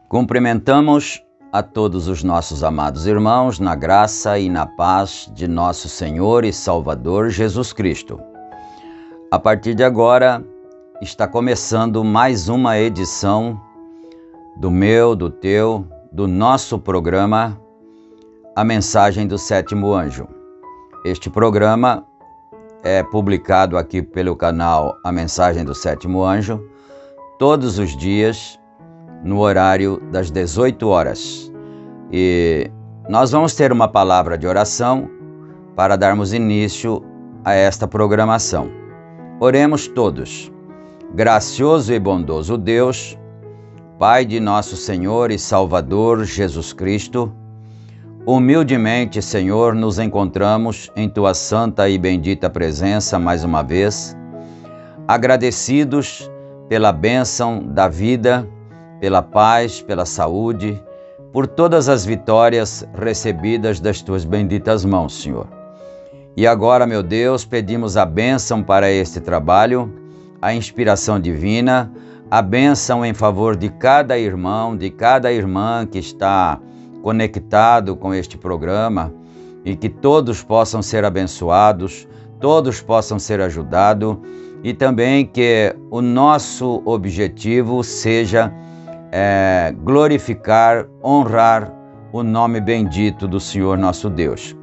Cumprimentamos a todos os nossos amados irmãos na graça e na paz de nosso Senhor e Salvador Jesus Cristo. A partir de agora, está começando mais uma edição do meu, do teu, do nosso programa A Mensagem do Sétimo Anjo. Este programa é publicado aqui pelo canal A Mensagem do Sétimo Anjo todos os dias no horário das 18 horas. E nós vamos ter uma palavra de oração para darmos início a esta programação. Oremos todos. Gracioso e bondoso Deus, Pai de nosso Senhor e Salvador Jesus Cristo, humildemente, Senhor, nos encontramos em Tua santa e bendita presença mais uma vez, agradecidos pela bênção da vida, pela paz, pela saúde, por todas as vitórias recebidas das Tuas benditas mãos, Senhor. E agora, meu Deus, pedimos a bênção para este trabalho, a inspiração divina, a bênção em favor de cada irmão, de cada irmã que está conectado com este programa, e que todos possam ser abençoados, todos possam ser ajudados, e também que o nosso objetivo seja glorificar, honrar o nome bendito do Senhor nosso Deus.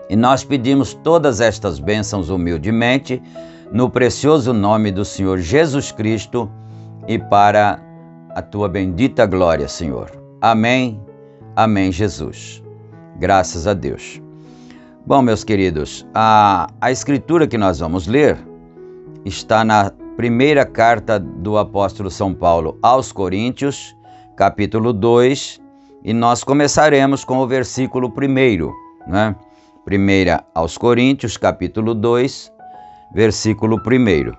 E nós pedimos todas estas bênçãos humildemente, no precioso nome do Senhor Jesus Cristo e para a Tua bendita glória, Senhor. Amém. Amém, Jesus. Graças a Deus. Bom, meus queridos, a escritura que nós vamos ler está na primeira carta do apóstolo São Paulo aos Coríntios, capítulo 2, e nós começaremos com o versículo 1, né? Primeira aos Coríntios, capítulo 2, versículo 1.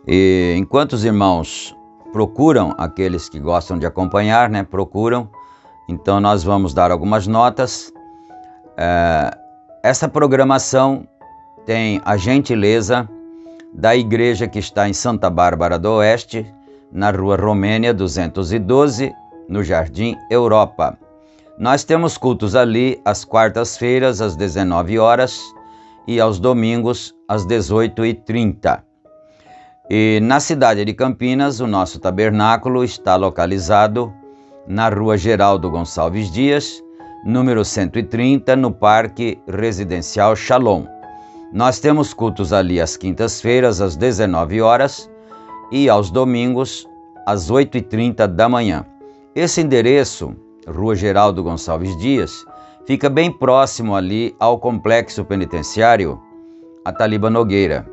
E enquanto os irmãos procuram, aqueles que gostam de acompanhar, né, procuram, então nós vamos dar algumas notas. Essa programação tem a gentileza da igreja que está em Santa Bárbara do Oeste, na Rua Romênia 212, no Jardim Europa. Nós temos cultos ali às quartas-feiras, às 19 horas, e aos domingos, às 18h30. E na cidade de Campinas, o nosso tabernáculo está localizado na Rua Geraldo Gonçalves Dias, número 130, no Parque Residencial Shalom. Nós temos cultos ali às quintas-feiras, às 19 horas, e aos domingos, às 8h30 da manhã. Esse endereço, Rua Geraldo Gonçalves Dias, fica bem próximo ali ao Complexo Penitenciário Ataliba Nogueira.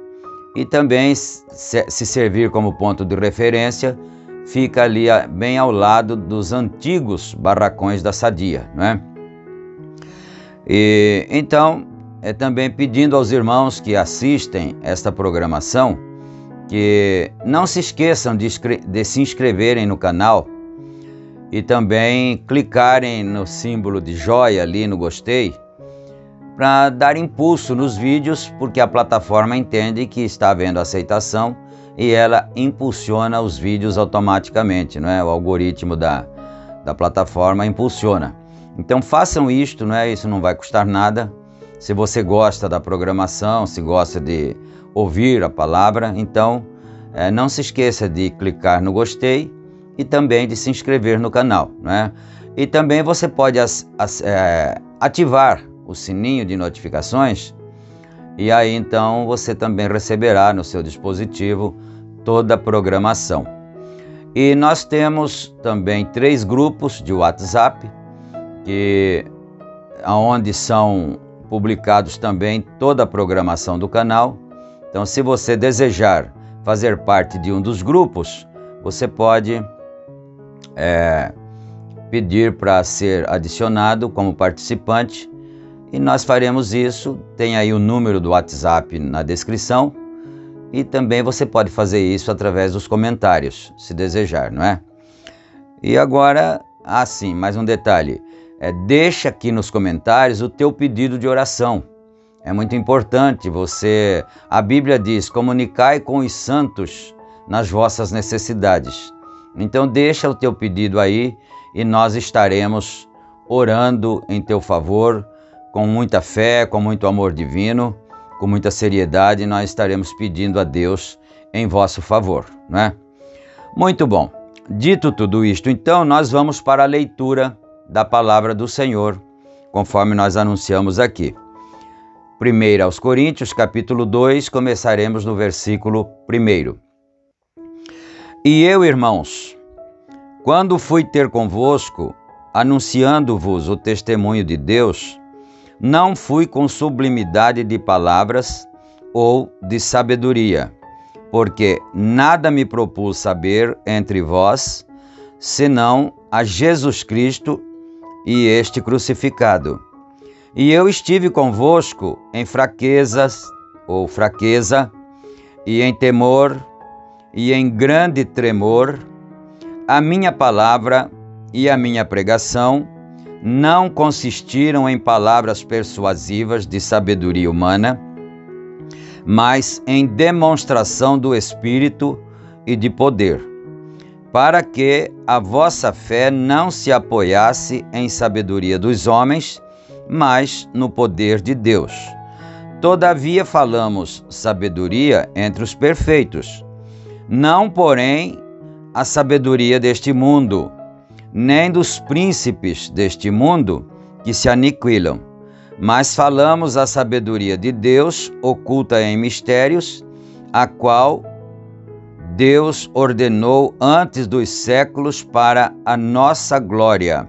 E também, se servir como ponto de referência, fica ali bem ao lado dos antigos barracões da Sadia, né? E então, também pedindo aos irmãos que assistem esta programação, que não se esqueçam de se inscreverem no canal e também clicarem no símbolo de joia ali no gostei, para dar impulso nos vídeos, porque a plataforma entende que está havendo aceitação e ela impulsiona os vídeos automaticamente, não é? O algoritmo da plataforma impulsiona. Então façam isto, não é? Isso não vai custar nada. Se você gosta da programação, se gosta de ouvir a palavra, então não se esqueça de clicar no gostei e também de se inscrever no canal, não é? E também você pode ativar o sininho de notificações, e aí então você também receberá no seu dispositivo toda a programação. E nós temos também 3 grupos de WhatsApp, onde são publicados também toda a programação do canal. Então, se você desejar fazer parte de um dos grupos, você pode pedir para ser adicionado como participante, e nós faremos isso. Tem aí o número do WhatsApp na descrição, e também você pode fazer isso através dos comentários, se desejar, não é? E agora, sim, mais um detalhe. Deixa aqui nos comentários o teu pedido de oração. É muito importante a Bíblia diz, comunicai com os santos nas vossas necessidades. Então deixa o teu pedido aí e nós estaremos orando em teu favor, com muita fé, com muito amor divino, com muita seriedade, nós estaremos pedindo a Deus em vosso favor, não é? Muito bom. Dito tudo isto, então, nós vamos para a leitura da palavra do Senhor, conforme nós anunciamos aqui. 1 aos Coríntios, capítulo 2, começaremos no versículo 1. E eu, irmãos, quando fui ter convosco, anunciando-vos o testemunho de Deus, não fui com sublimidade de palavras ou de sabedoria, porque nada me propus saber entre vós, senão a Jesus Cristo e este crucificado. E eu estive convosco em fraqueza, e em temor, e em grande tremor. A minha palavra e a minha pregação não consistiram em palavras persuasivas de sabedoria humana, mas em demonstração do Espírito e de poder, para que a vossa fé não se apoiasse em sabedoria dos homens, mas no poder de Deus. Todavia falamos sabedoria entre os perfeitos, não, porém, a sabedoria deste mundo, nem dos príncipes deste mundo que se aniquilam, mas falamos a sabedoria de Deus oculta em mistérios, a qual Deus ordenou antes dos séculos para a nossa glória,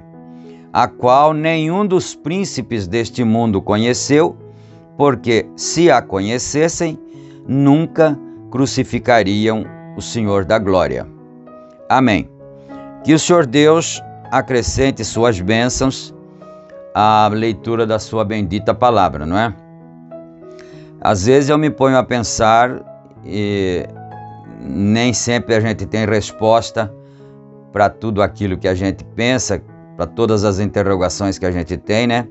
a qual nenhum dos príncipes deste mundo conheceu, porque se a conhecessem, nunca crucificariam o Senhor da glória. Amém. Que o Senhor Deus acrescente suas bênçãos à leitura da sua bendita palavra, não é? Às vezes eu me ponho a pensar e nem sempre a gente tem resposta para tudo aquilo que a gente pensa, para todas as interrogações que a gente tem, né?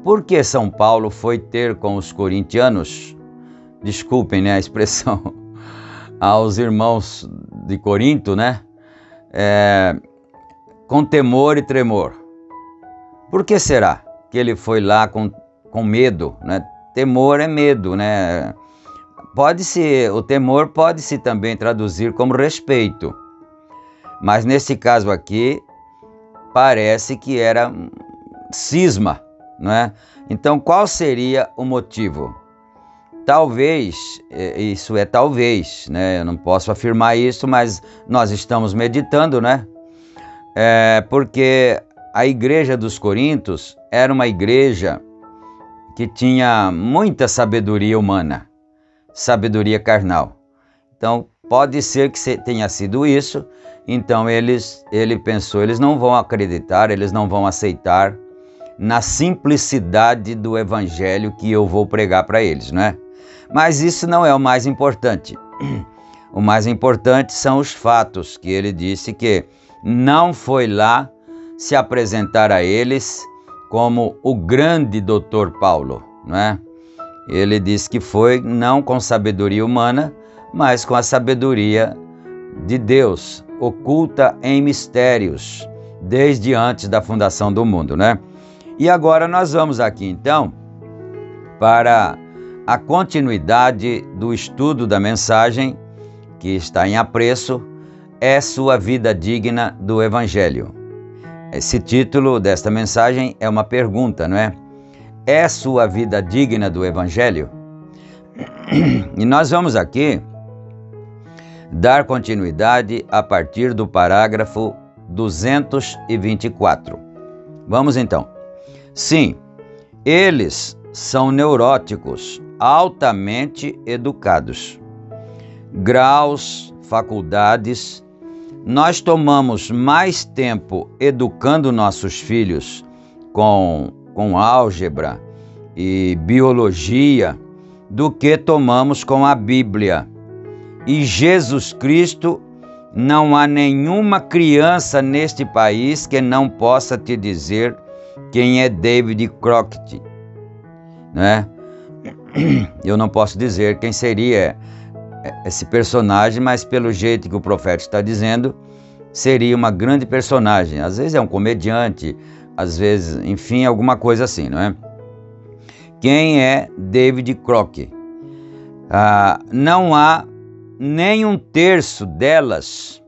Por que São Paulo foi ter com os corintianos, desculpem, né, a expressão, aos irmãos de Corinto, né? Com temor e tremor. Por que será que ele foi lá com medo, né? Temor é medo, né? O temor pode-se também traduzir como respeito. Mas nesse caso aqui, parece que era cisma, não é? Então, qual seria o motivo? Talvez, isso é talvez, né? Eu não posso afirmar isso, mas nós estamos meditando, né? Porque a igreja dos Coríntios era uma igreja que tinha muita sabedoria humana, sabedoria carnal. Então, pode ser que tenha sido isso. Então, ele pensou, eles não vão acreditar, eles não vão aceitar na simplicidade do evangelho que eu vou pregar para eles, né? Mas isso não é o mais importante. O mais importante são os fatos, que ele disse que não foi lá se apresentar a eles como o grande doutor Paulo, não é? Ele disse que foi não com sabedoria humana, mas com a sabedoria de Deus, oculta em mistérios, desde antes da fundação do mundo, né? E agora nós vamos aqui, então, para a continuidade do estudo da mensagem, que está em apreço, é sua vida digna do Evangelho. Esse título desta mensagem é uma pergunta, não é? É sua vida digna do Evangelho? E nós vamos aqui dar continuidade a partir do parágrafo 224. Vamos então. Sim, eles são neuróticos, altamente educados. Graus, faculdades. Nós tomamos mais tempo educando nossos filhos com álgebra e biologia do que tomamos com a Bíblia. E Jesus Cristo, não há nenhuma criança neste país que não possa te dizer quem é David Crockett, né? Eu não posso dizer quem seria esse personagem, mas pelo jeito que o profeta está dizendo, seria uma grande personagem. Às vezes é um comediante, às vezes, enfim, alguma coisa assim, não é? Quem é David Crockett? Não há nem um terço delas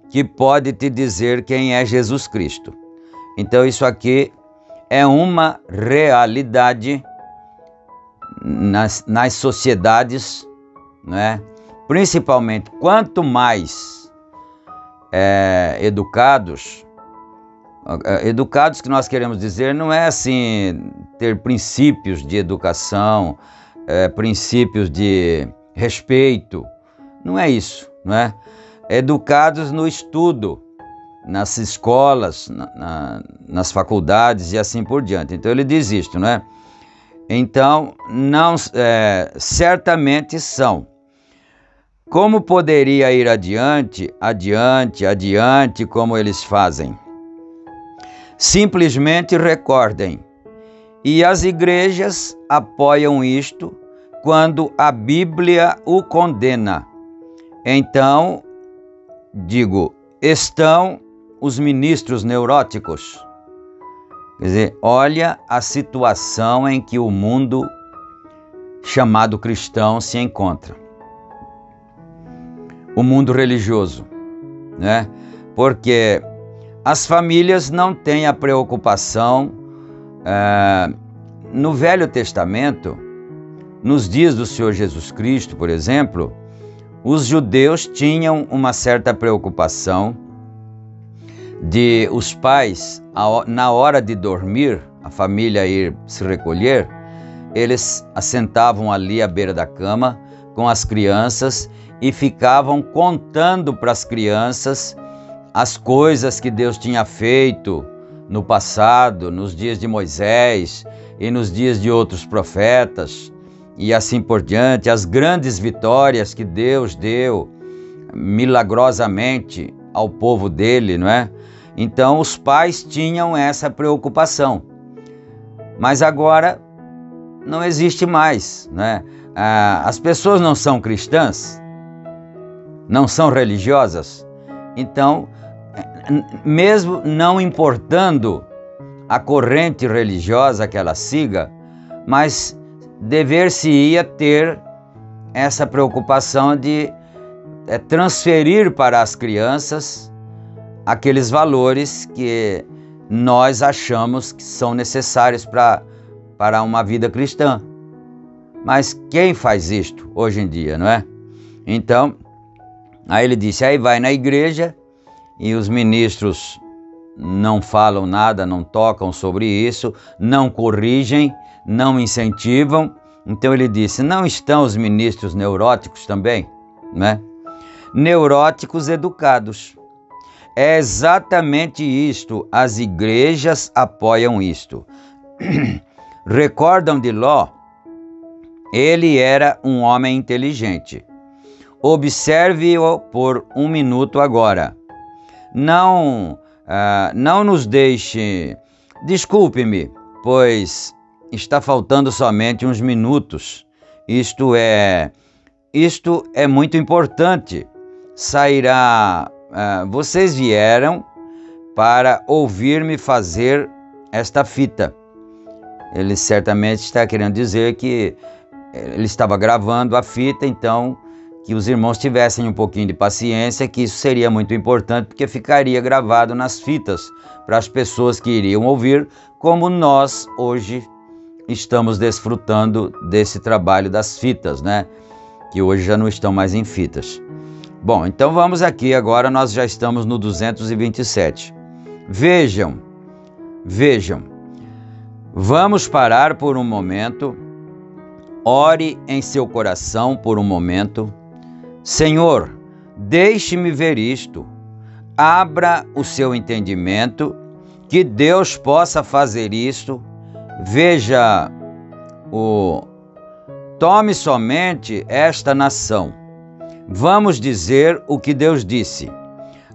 que pode te dizer quem é Jesus Cristo. Então isso aqui é uma realidade nas sociedades, né? Principalmente, quanto mais educados que nós queremos dizer, não é assim ter princípios de educação, princípios de respeito, não é isso, não é? Educados no estudo, nas escolas, nas faculdades e assim por diante. Então ele diz isto, não é? Então, certamente são. Como poderia ir adiante, como eles fazem? Simplesmente recordem. E as igrejas apoiam isto quando a Bíblia o condena. Então, digo, estão os ministros neuróticos. Quer dizer, olha a situação em que o mundo chamado cristão se encontra. O mundo religioso, né? Porque as famílias não têm a preocupação. No Velho Testamento, nos dias do Senhor Jesus Cristo, por exemplo, os judeus tinham uma certa preocupação de os pais, na hora de dormir, a família ir se recolher, eles assentavam ali à beira da cama com as crianças e ficavam contando para as crianças as coisas que Deus tinha feito no passado, nos dias de Moisés e nos dias de outros profetas, e assim por diante, as grandes vitórias que Deus deu milagrosamente ao povo dele, não é? Então os pais tinham essa preocupação. Mas agora não existe mais, né? As pessoas não são cristãs, não são religiosas, então, mesmo não importando a corrente religiosa que ela siga, mas dever-se-ia ter essa preocupação de transferir para as crianças aqueles valores que nós achamos que são necessários para uma vida cristã. Mas quem faz isto hoje em dia, não é? Então, aí ele disse, aí vai na igreja e os ministros não falam nada, não tocam sobre isso, não corrigem, não incentivam. Então ele disse, não estão os ministros neuróticos também, né? Neuróticos educados. É exatamente isto, as igrejas apoiam isto. Recordam de Ló? Ele era um homem inteligente. Observe-o por um minuto agora. Não nos deixe... Desculpe-me, pois está faltando somente uns minutos. Isto é muito importante. Vocês vieram para ouvir-me fazer esta fita. Ele certamente está querendo dizer que ele estava gravando a fita, então que os irmãos tivessem um pouquinho de paciência, que isso seria muito importante, porque ficaria gravado nas fitas para as pessoas que iriam ouvir, como nós hoje estamos desfrutando desse trabalho das fitas, né? Que hoje já não estão mais em fitas. Bom, então vamos aqui agora, nós já estamos no 227. Vejam, vamos parar por um momento, ore em seu coração por um momento. Senhor, deixe-me ver isto, abra o seu entendimento, que Deus possa fazer isto. Veja, tome somente esta nação. Vamos dizer o que Deus disse.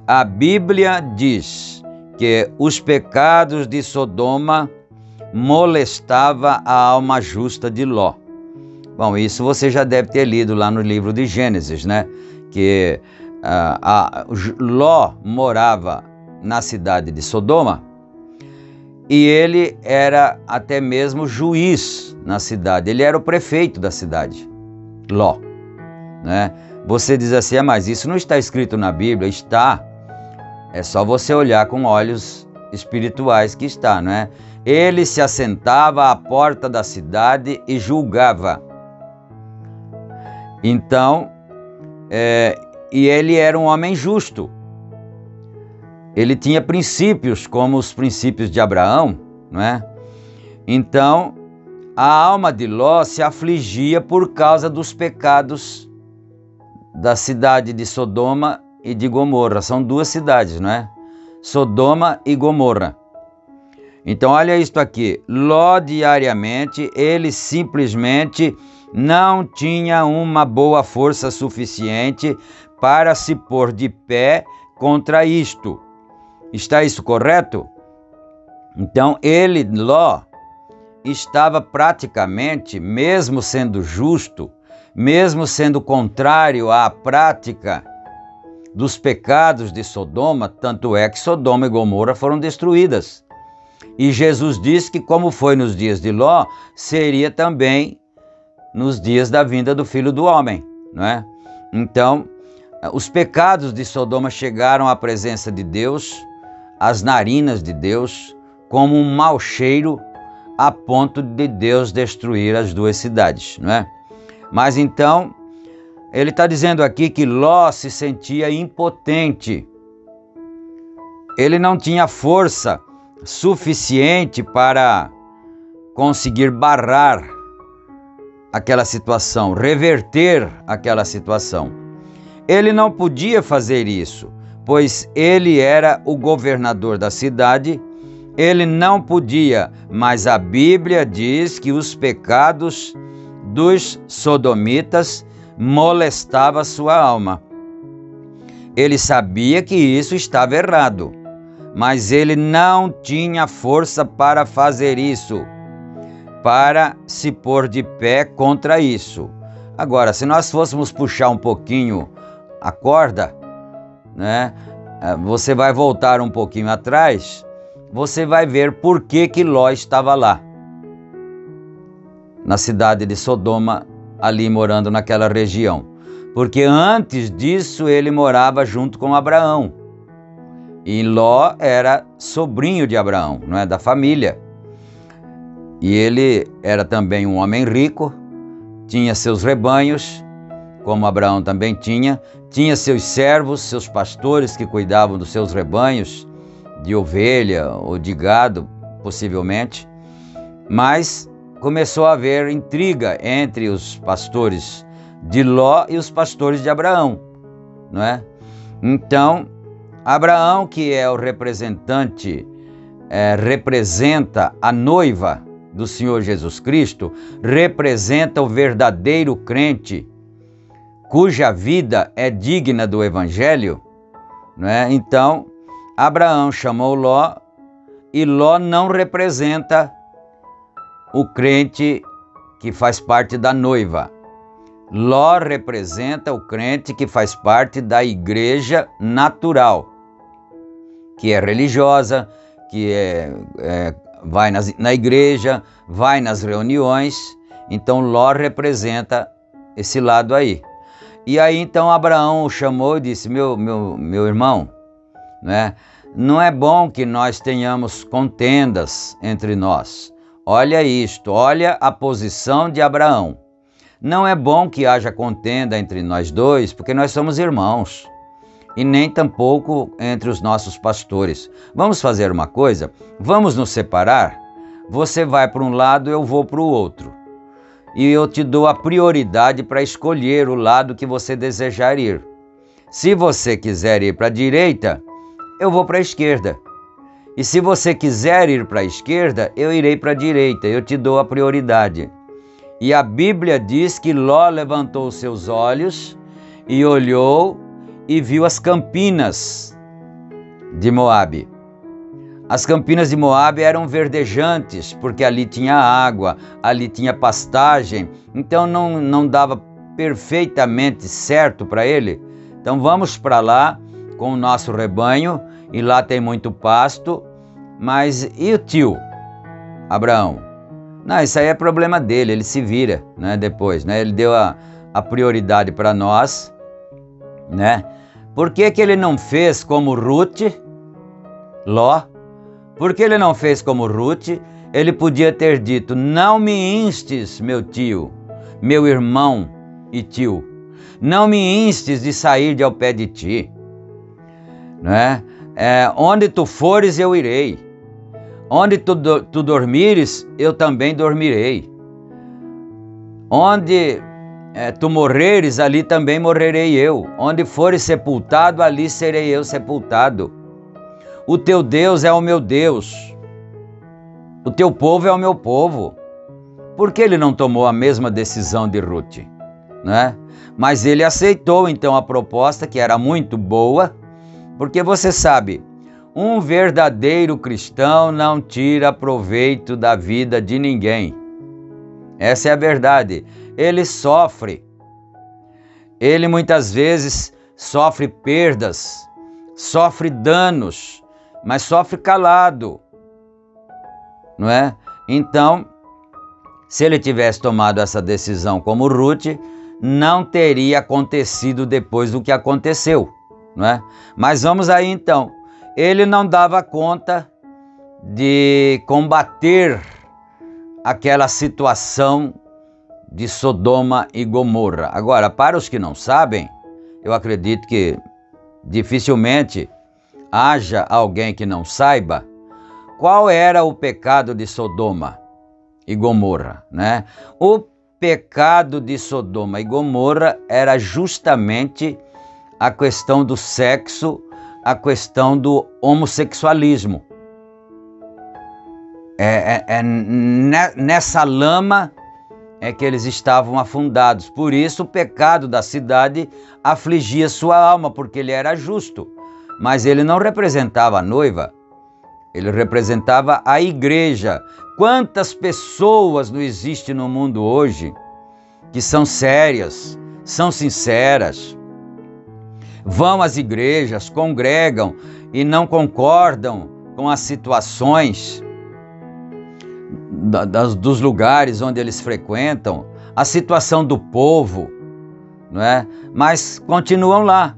A Bíblia diz que os pecados de Sodoma molestava a alma justa de Ló. Bom, isso você já deve ter lido lá no livro de Gênesis, né? Que Ló morava na cidade de Sodoma e ele era até mesmo juiz na cidade. Ele era o prefeito da cidade, Ló, né? Você diz assim, mas isso não está escrito na Bíblia? Está. É só você olhar com olhos espirituais que está, não é? Ele se assentava à porta da cidade e julgava. Então, e ele era um homem justo. Ele tinha princípios, como os princípios de Abraão, não é? Então, a alma de Ló se afligia por causa dos pecados da cidade de Sodoma e de Gomorra. São duas cidades, não é? Sodoma e Gomorra. Então, olha isto aqui. Ló, diariamente, ele simplesmente não tinha uma boa força suficiente para se pôr de pé contra isto. Está isso correto? Então, Ló, estava praticamente, mesmo sendo justo, mesmo sendo contrário à prática dos pecados de Sodoma, tanto é que Sodoma e Gomorra foram destruídas. E Jesus disse que como foi nos dias de Ló, seria também nos dias da vinda do Filho do Homem, não é? Então, os pecados de Sodoma chegaram à presença de Deus, às narinas de Deus, como um mau cheiro, a ponto de Deus destruir as duas cidades, não é? Mas então, Ele está dizendo aqui que Ló se sentia impotente. Ele não tinha força suficiente para conseguir barrar aquela situação, reverter aquela situação. Ele não podia fazer isso, pois ele era o governador da cidade, ele não podia, mas a Bíblia diz que os pecados dos sodomitas molestavam sua alma. Ele sabia que isso estava errado, mas ele não tinha força para fazer isso, para se pôr de pé contra isso. Agora, se nós fôssemos puxar um pouquinho a corda, né, você vai voltar um pouquinho atrás, você vai ver por que Ló estava lá, na cidade de Sodoma, ali morando naquela região. Porque antes disso ele morava junto com Abraão. E Ló era sobrinho de Abraão, não é, da família. E ele era também um homem rico, tinha seus rebanhos, como Abraão também tinha seus servos, seus pastores que cuidavam dos seus rebanhos, de ovelha ou de gado, possivelmente. Mas começou a haver intriga entre os pastores de Ló e os pastores de Abraão, não é? Então, Abraão, que é o representante, representa a noiva do Senhor Jesus Cristo, representa o verdadeiro crente, cuja vida é digna do Evangelho, não é? Então, Abraão chamou Ló, e Ló não representa o crente que faz parte da noiva. Ló representa o crente que faz parte da igreja natural, que é religiosa, que vai na igreja, vai nas reuniões. Então Ló representa esse lado aí. E aí então Abraão o chamou e disse: meu irmão, né? Não é bom que nós tenhamos contendas entre nós. Olha isto, olha a posição de Abraão. Não é bom que haja contenda entre nós dois, porque nós somos irmãos. E nem tampouco entre os nossos pastores. Vamos fazer uma coisa? Vamos nos separar? Você vai para um lado, eu vou para o outro. E eu te dou a prioridade para escolher o lado que você desejar ir. Se você quiser ir para a direita, eu vou para a esquerda. E se você quiser ir para a esquerda, eu irei para a direita. Eu te dou a prioridade. E a Bíblia diz que Ló levantou os seus olhos e olhou e viu as campinas de Moabe. As campinas de Moabe eram verdejantes, porque ali tinha água, ali tinha pastagem, então não dava perfeitamente certo para ele. Então vamos para lá com o nosso rebanho, e lá tem muito pasto, mas e o tio Abraão? Não, isso aí é problema dele, ele se vira, né, depois, né? Ele deu a prioridade para nós, né? Por que ele não fez como Ruth, Ló? Por que ele não fez como Ruth? Ele podia ter dito: não me instes, meu tio, meu irmão e tio, não me instes de sair de ao pé de ti, né? Onde tu fores eu irei. Onde tu dormires, eu também dormirei. Onde tu morreres, ali também morrerei eu. Onde fores sepultado, ali serei eu sepultado. O teu Deus é o meu Deus. O teu povo é o meu povo. Por que ele não tomou a mesma decisão de Ruth, né? Mas ele aceitou então a proposta, que era muito boa, porque você sabe, um verdadeiro cristão não tira proveito da vida de ninguém. Essa é a verdade. Ele sofre. Ele muitas vezes sofre perdas, sofre danos, mas sofre calado, não é? Então, se ele tivesse tomado essa decisão como Ruth, não teria acontecido depois do que aconteceu, não é? Mas vamos aí então. Ele não dava conta de combater aquela situação de Sodoma e Gomorra. Agora, para os que não sabem, eu acredito que dificilmente haja alguém que não saiba qual era o pecado de Sodoma e Gomorra, né? O pecado de Sodoma e Gomorra era justamente a questão do sexo, a questão do homossexualismo. Nessa lama é que eles estavam afundados. Por isso o pecado da cidade afligia sua alma, porque ele era justo. Mas ele não representava a noiva, ele representava a igreja. Quantas pessoas não existem no mundo hoje que são sérias, são sinceras, vão às igrejas, congregam e não concordam com as situações dos lugares onde eles frequentam, a situação do povo, não é? Mas continuam lá,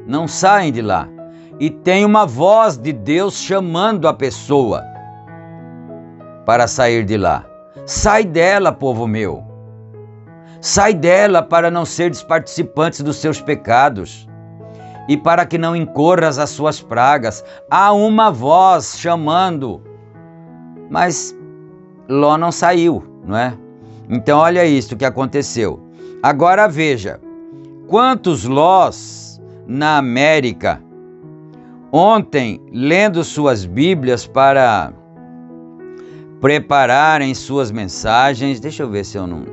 não saem de lá. E tem uma voz de Deus chamando a pessoa para sair de lá. Sai dela, povo meu. Sai dela para não seres participantes dos seus pecados e para que não incorras as suas pragas. Há uma voz chamando, mas Ló não saiu, não é? Então olha isso que aconteceu. Agora veja, quantos Lós na América, ontem, lendo suas Bíblias para prepararem suas mensagens, deixa eu ver se eu não...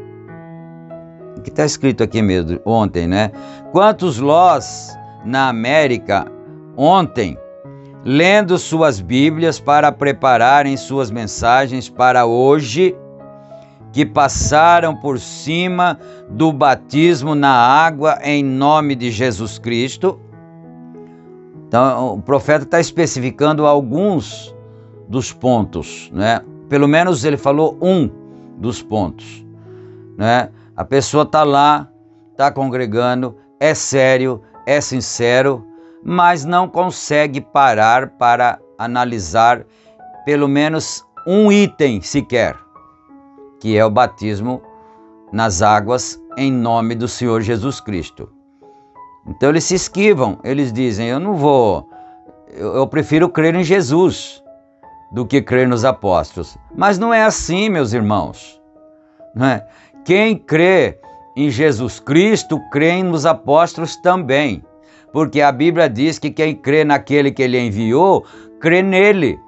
O que está escrito aqui mesmo, ontem, né? Quantos Lós na América, ontem, lendo suas Bíblias para prepararem suas mensagens para hoje, que passaram por cima do batismo na água em nome de Jesus Cristo. Então, o profeta está especificando alguns dos pontos, né? Pelo menos ele falou um dos pontos, né? A pessoa está lá, está congregando, é sério, é sincero, mas não consegue parar para analisar pelo menos um item sequer, que é o batismo nas águas em nome do Senhor Jesus Cristo. Então eles se esquivam, eles dizem, eu prefiro crer em Jesus do que crer nos apóstolos. Mas não é assim, meus irmãos, não é? Quem crê em Jesus Cristo, crê nos apóstolos também. Porque a Bíblia diz que quem crê naquele que ele enviou, crê nele.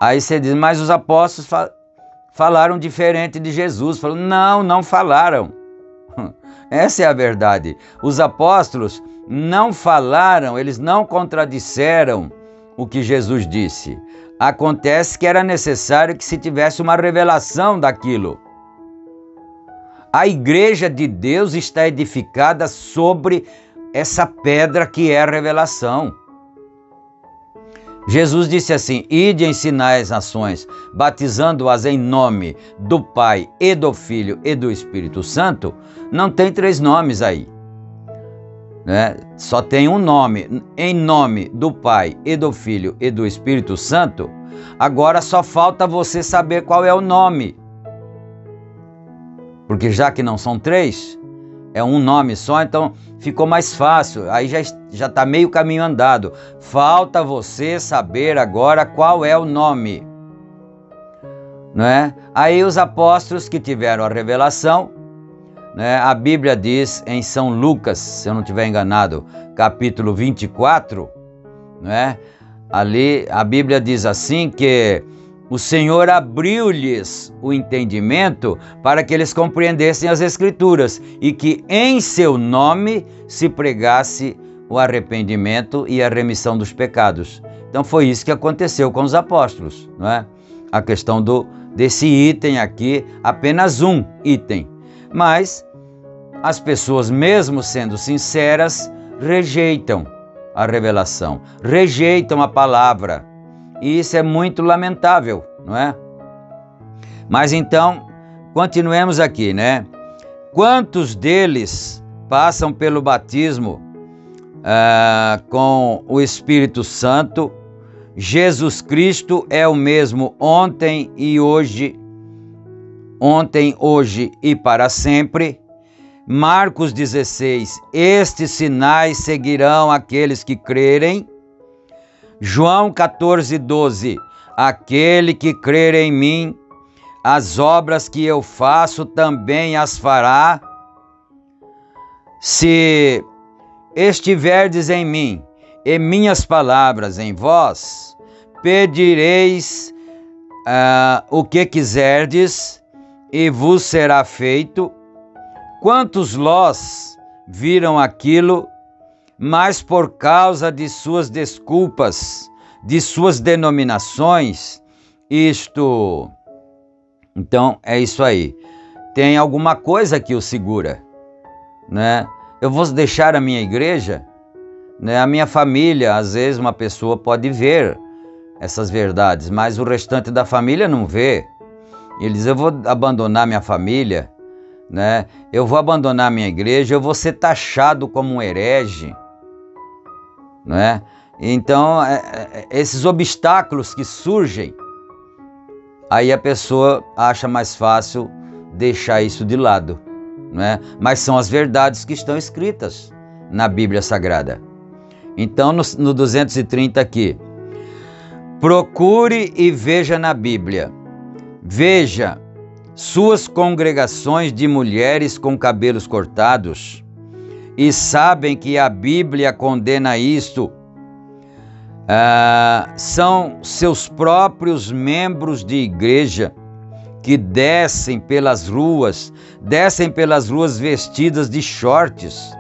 Aí você diz, mas os apóstolos falaram diferente de Jesus. Falam, não falaram. Essa é a verdade. Os apóstolos não falaram, eles não contradisseram o que Jesus disse. Acontece que era necessário que se tivesse uma revelação daquilo. A igreja de Deus está edificada sobre essa pedra que é a revelação. Jesus disse assim, ide ensinai as nações, batizando-as em nome do Pai e do Filho e do Espírito Santo. Não tem 3 nomes aí, né? Só tem um nome, em nome do Pai e do Filho e do Espírito Santo. Agora só falta você saber qual é o nome. Porque já que não são 3, é um nome só, então ficou mais fácil. Aí já está meio caminho andado. Falta você saber agora qual é o nome, não é? Aí os apóstolos que tiveram a revelação, né? A Bíblia diz em São Lucas, se eu não estiver enganado, capítulo 24, né? Ali a Bíblia diz assim que o Senhor abriu-lhes o entendimento para que eles compreendessem as Escrituras e que em seu nome se pregasse o arrependimento e a remissão dos pecados. Então foi isso que aconteceu com os apóstolos, não é? A questão desse item aqui, apenas um item. Mas as pessoas, mesmo sendo sinceras, rejeitam a revelação, rejeitam a palavra. E isso é muito lamentável, não é? Mas então, continuemos aqui, né? Quantos deles passam pelo batismo com o Espírito Santo? Jesus Cristo é o mesmo ontem e hoje ontem, hoje e para sempre. Marcos 16, estes sinais seguirão aqueles que crerem. João 14, 12, aquele que crer em mim, as obras que eu faço também as fará. Se estiverdes em mim e minhas palavras em vós, pedireis o que quiserdes e vos será feito. Quantos Lós viram aquilo, mas por causa de suas desculpas, de suas denominações, então é isso aí. Tem alguma coisa que o segura, né? Eu vou deixar a minha igreja, né? A minha família, às vezes uma pessoa pode ver essas verdades, mas o restante da família não vê. Ele diz, eu vou abandonar minha família, né? Eu vou abandonar minha igreja, eu vou ser taxado como um herege, né? Então, esses obstáculos que surgem, aí a pessoa acha mais fácil deixar isso de lado, né? Mas são as verdades que estão escritas na Bíblia Sagrada. Então, no 230 aqui, procure e veja na Bíblia, veja suas congregações de mulheres com cabelos cortados, e sabem que a Bíblia condena isto. São seus próprios membros de igreja que descem pelas ruas vestidas de shorts,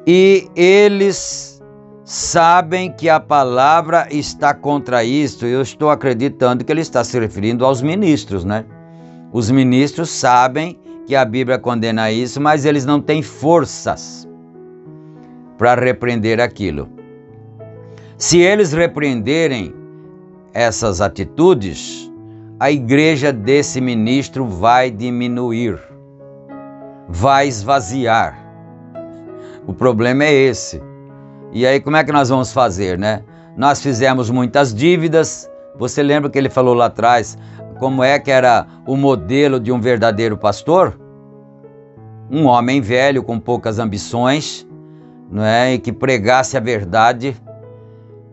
e eles sabem que a palavra está contra isto. Eu estou acreditando que ele está se referindo aos ministros, né? Os ministros sabem que a Bíblia condena isso, mas eles não têm forças para repreender aquilo. Se eles repreenderem essas atitudes, a igreja desse ministro vai diminuir, vai esvaziar. O problema é esse. E aí como é que nós vamos fazer, né? Nós fizemos muitas dívidas. Você lembra que ele falou lá atrás como é que era o modelo de um verdadeiro pastor? Um homem velho com poucas ambições, não é? E que pregasse a verdade.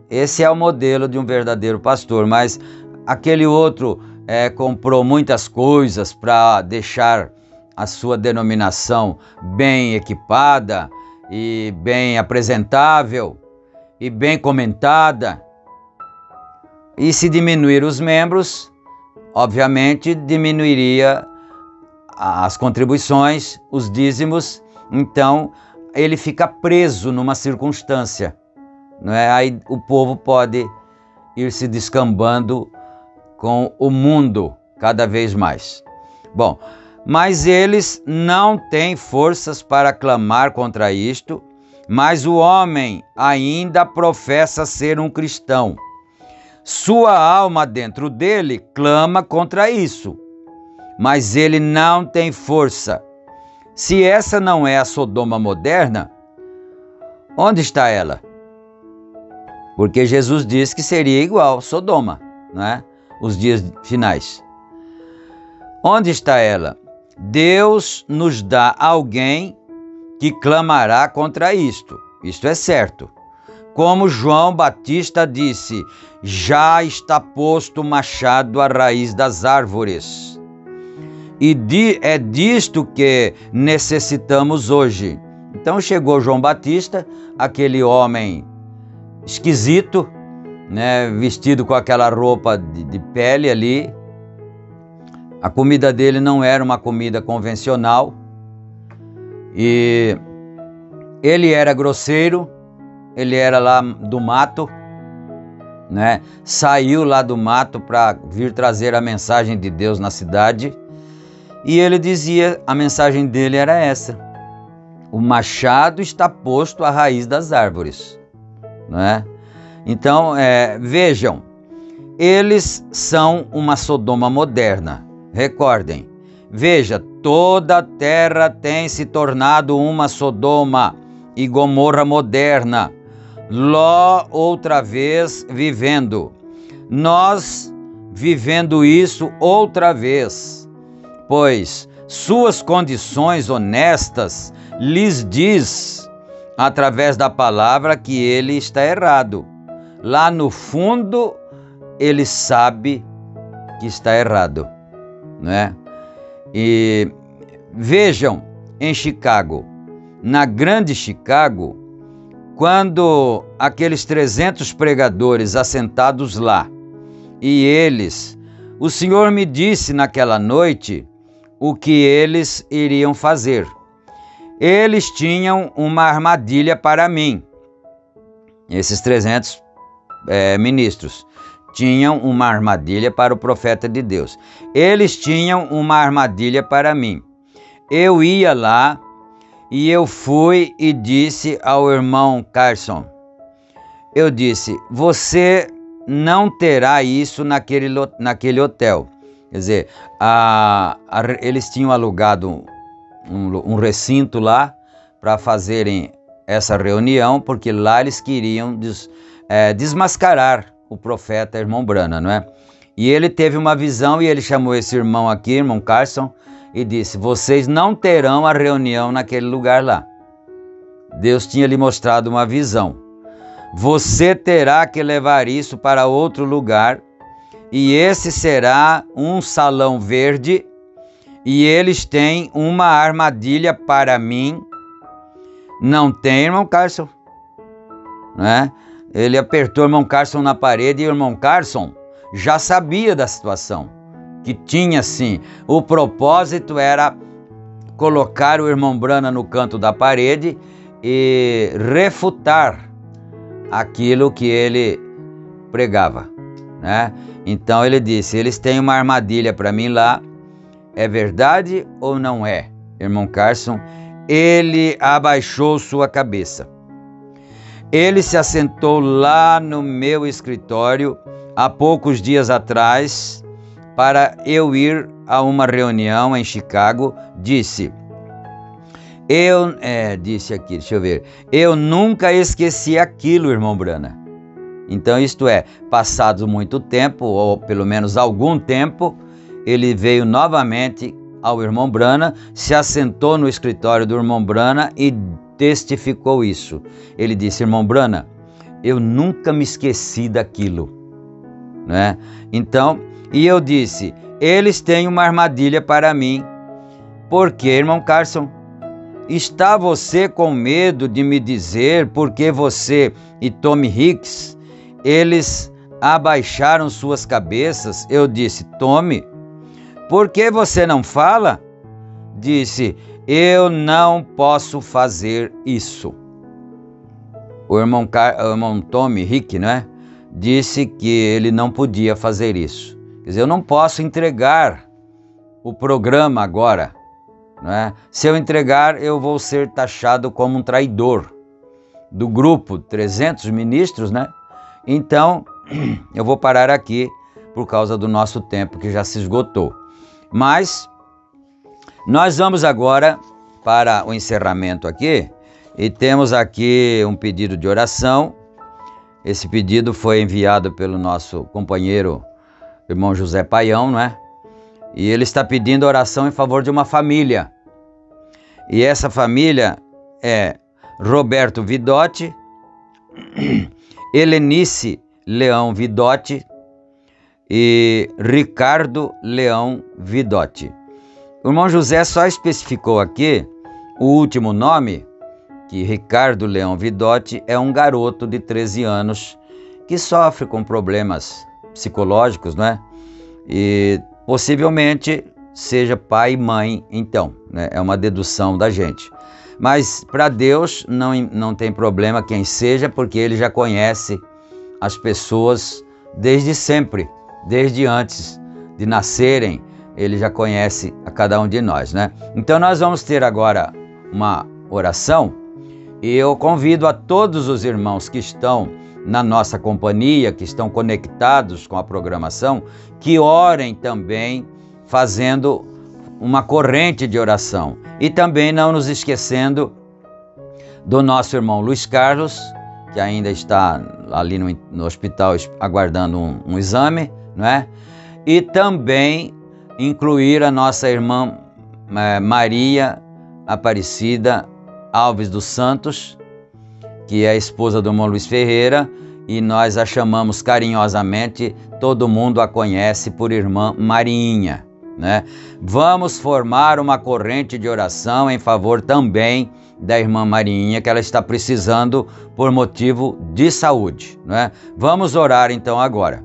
Esse é o modelo de um verdadeiro pastor. Mas aquele outro comprou muitas coisas para deixar a sua denominação bem equipada e bem apresentável e bem comentada. E se diminuir os membros, obviamente diminuiria as contribuições, os dízimos. Então ele fica preso numa circunstância, não é? Aí o povo pode ir se descambando com o mundo cada vez mais. Bom, mas eles não têm forças para clamar contra isto, mas o homem ainda professa ser um cristão. Sua alma dentro dele clama contra isso, mas ele não tem força. Se essa não é a Sodoma moderna, onde está ela? Porque Jesus disse que seria igual Sodoma, né? Os dias finais. Onde está ela? Deus nos dá alguém que clamará contra isto. Isto é certo. Como João Batista disse, já está posto o machado à raiz das árvores. E é disto que necessitamos hoje. Então chegou João Batista, aquele homem esquisito, né, vestido com aquela roupa de pele ali. A comida dele não era uma comida convencional. E ele era grosseiro, ele era lá do mato, né? Saiu lá do mato para vir trazer a mensagem de Deus na cidade. E ele dizia, a mensagem dele era essa: o machado está posto à raiz das árvores, né? Então, vejam, eles são uma Sodoma moderna. Recordem, veja, toda a terra tem se tornado uma Sodoma e Gomorra moderna. Ló outra vez vivendo. Nós vivendo isso outra vez. pois suas condições honestas lhes diz, através da palavra, que ele está errado. Lá no fundo, ele sabe que está errado, não é? E vejam, em Chicago, na grande Chicago, quando aqueles 300 pregadores assentados lá, e eles, o Senhor me disse naquela noite o que eles iriam fazer. Eles tinham uma armadilha para mim. Esses 300 ministros tinham uma armadilha para o profeta de Deus. Eles tinham uma armadilha para mim. Eu ia lá e eu fui e disse ao irmão Carson, eu disse, você não terá isso naquele hotel. Quer dizer, eles tinham alugado um recinto lá para fazerem essa reunião, porque lá eles queriam desmascarar o profeta irmão Branham, não é? E ele teve uma visão e ele chamou esse irmão aqui, irmão Carson, e disse, vocês não terão a reunião naquele lugar lá. Deus tinha lhe mostrado uma visão. Você terá que levar isso para outro lugar, e esse será um salão verde, e eles têm uma armadilha para mim. Não tem, irmão Carson? Né? Ele apertou o irmão Carson na parede e o irmão Carson já sabia da situação, que tinha sim. O propósito era colocar o irmão Branham no canto da parede e refutar aquilo que ele pregava, né? Então ele disse, eles têm uma armadilha para mim lá, é verdade ou não é? Irmão Carson, ele abaixou sua cabeça. Ele se assentou lá no meu escritório há poucos dias atrás para eu ir a uma reunião em Chicago. Disse aqui, deixa eu ver, eu nunca esqueci aquilo, irmão Branham. Então isto é, passado muito tempo, ou pelo menos algum tempo, ele veio novamente ao irmão Branham, se assentou no escritório do irmão Branham e testificou isso. Ele disse, irmão Branham, eu nunca me esqueci daquilo, né? Então, e eu disse, eles têm uma armadilha para mim. Por quê, irmão Carson? Está você com medo de me dizer porque você e Tommy Hicks, eles abaixaram suas cabeças? Eu disse, Tommy, por que você não fala? Disse, eu não posso fazer isso. O irmão Tommy Hick, né, disse que ele não podia fazer isso. Quer dizer, eu não posso entregar o programa agora, né? Se eu entregar, eu vou ser taxado como um traidor do grupo 300 ministros, né? Então, eu vou parar aqui por causa do nosso tempo que já se esgotou. Mas nós vamos agora para o encerramento aqui e temos aqui um pedido de oração. Esse pedido foi enviado pelo nosso companheiro, irmão José Paião, não é? E ele está pedindo oração em favor de uma família. E essa família é Roberto Vidotti, Helenice Leão Vidotti e Ricardo Leão Vidotti. O irmão José só especificou aqui o último nome, que Ricardo Leão Vidotti é um garoto de 13 anos que sofre com problemas psicológicos, né? E possivelmente seja pai e mãe, então, né? É uma dedução da gente. Mas para Deus não tem problema quem seja, porque Ele já conhece as pessoas desde sempre, desde antes de nascerem, Ele já conhece a cada um de nós, né? Então nós vamos ter agora uma oração e eu convido a todos os irmãos que estão na nossa companhia, que estão conectados com a programação, que orem também fazendo uma corrente de oração. E também não nos esquecendo do nosso irmão Luiz Carlos, que ainda está ali no hospital aguardando um exame, não é? E também incluir a nossa irmã Maria Aparecida Alves dos Santos, que é a esposa do irmão Luiz Ferreira, e nós a chamamos carinhosamente, todo mundo a conhece por irmã Marinha, né? Vamos formar uma corrente de oração em favor também da irmã Marinha, que ela está precisando por motivo de saúde, né? Vamos orar então agora.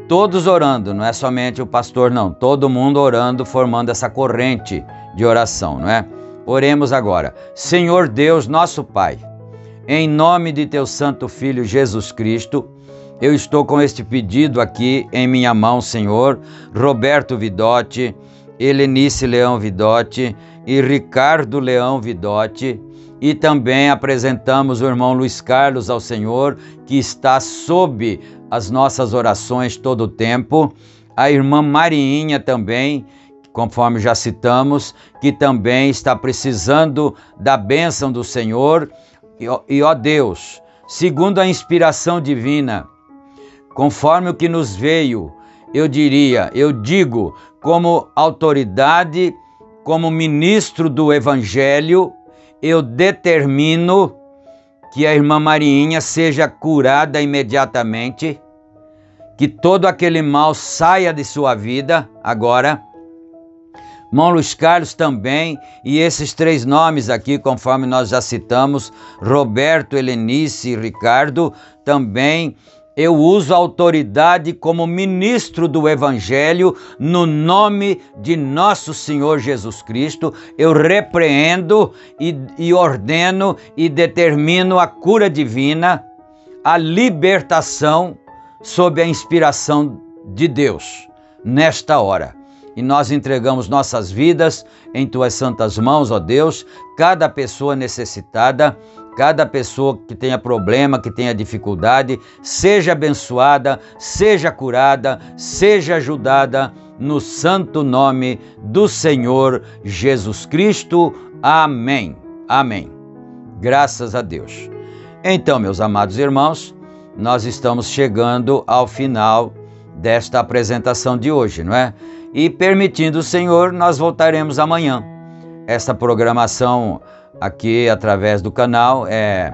Todos orando, não é somente o pastor não, todo mundo orando, formando essa corrente de oração, não é? Oremos agora. Senhor Deus, nosso Pai, em nome de teu santo Filho Jesus Cristo, eu estou com este pedido aqui em minha mão, Senhor, Roberto Vidotti, Helenice Leão Vidotti e Ricardo Leão Vidotti, e também apresentamos o irmão Luiz Carlos ao Senhor, que está sob as nossas orações todo o tempo, a irmã Marinha também, conforme já citamos, que também está precisando da bênção do Senhor. E ó Deus, segundo a inspiração divina, conforme o que nos veio, eu digo, como autoridade, como ministro do Evangelho, eu determino que a irmã Marinha seja curada imediatamente, que todo aquele mal saia de sua vida agora. Irmão Luiz Carlos também, e esses três nomes aqui, conforme nós já citamos, Roberto, Helenice e Ricardo, também eu uso a autoridade como ministro do Evangelho, no nome de nosso Senhor Jesus Cristo. Eu repreendo e ordeno e determino a cura divina, a libertação sob a inspiração de Deus nesta hora. E nós entregamos nossas vidas em tuas santas mãos, ó Deus, cada pessoa necessitada, cada pessoa que tenha problema, que tenha dificuldade, seja abençoada, seja curada, seja ajudada, no santo nome do Senhor Jesus Cristo. Amém. Amém. Graças a Deus. Então, meus amados irmãos, nós estamos chegando ao final desta apresentação de hoje, não é? E permitindo o Senhor, nós voltaremos amanhã. Esta programação aqui através do canal é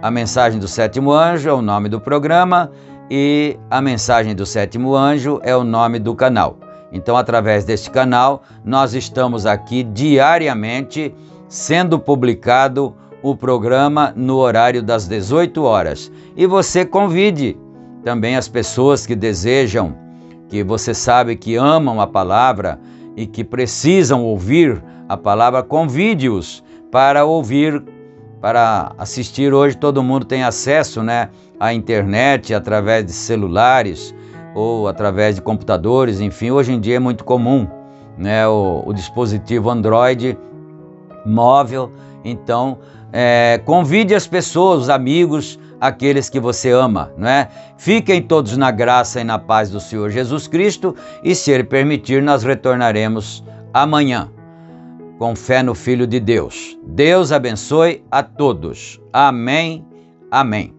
a Mensagem do Sétimo Anjo, é o nome do programa, e a Mensagem do Sétimo Anjo é o nome do canal. Então, através deste canal, nós estamos aqui diariamente sendo publicado o programa no horário das 18 horas. E você convide também as pessoas que desejam, que você sabe que amam a palavra e que precisam ouvir a palavra, convide-os para ouvir, para assistir. Hoje todo mundo tem acesso, né, à internet, através de celulares ou através de computadores, enfim, hoje em dia é muito comum, né, o dispositivo Android móvel. Então, convide as pessoas, os amigos, aqueles que você ama, não é? Fiquem todos na graça e na paz do Senhor Jesus Cristo, e se Ele permitir, nós retornaremos amanhã, com fé no Filho de Deus. Deus abençoe a todos. Amém. Amém.